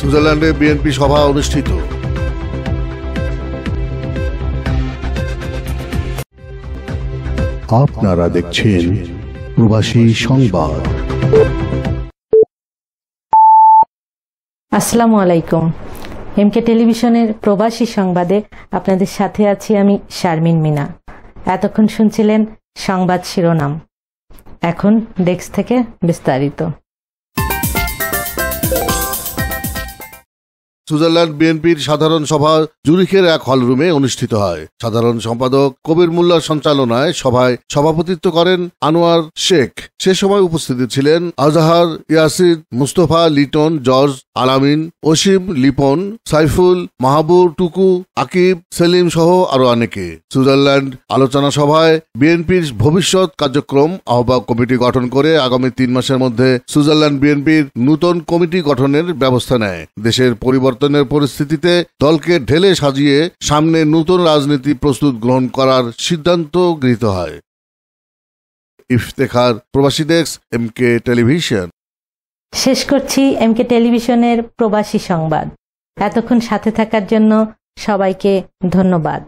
সুইজারল্যান্ডে বিএনপি সভা অনুষ্ঠিত। আপনারা দেখছেন প্রবাসী সংবাদ। আসসালামু আলাইকুম। এমকে টেলিভিশনের প্রবাসী সংবাদে আপনাদের সাথে আছি আমি শারমিন মিনা। এতক্ষণ শুনছিলেন সংবাদ শিরোনাম, এখন ডেস্ক থেকে বিস্তারিত। সুইজারল্যান্ড বিএনপির সাধারণ সভা জুরিখের এক হলরুমে অনুষ্ঠিত হয়। সাধারণ সম্পাদক কবির মোল্লার সঞ্চালনায় সভায় সভাপতিত্ব করেন আনোয়ার শেখ। সে সময় উপস্থিত ছিলেন আজহার, ইয়াসিদ, মুস্তফা, লিটন, জর্জ, আলামিন, অসীম, লিপন, সাইফুল, মাহবুর, টুকু, আকিব, সেলিম সহ আরো অনেকে। সুইজারল্যান্ড আলোচনা সভায় বিএনপির ভবিষ্যৎ কার্যক্রম আহ্বায়ক কমিটি গঠন করে আগামী 3 মাসের মধ্যে সুইজারল্যান্ড বিএনপির নতুন কমিটি গঠনের ব্যবস্থা নেয়। দেশের পরিবর্তনের পরিস্থিতিতে দলকে ঢেলে সাজিয়ে সামনে নতুন রাজনীতি প্রস্তুত গ্রহণ করার সিদ্ধান্ত গৃহীত হয়। ইফতেখার, প্রবাসী ডেস্ক, এমকে টেলিভিশন। শেষ করছি এমকে টেলিভিশনের প্রবাসী সংবাদ। এতক্ষণ সাথে থাকার জন্য সবাইকে ধন্যবাদ।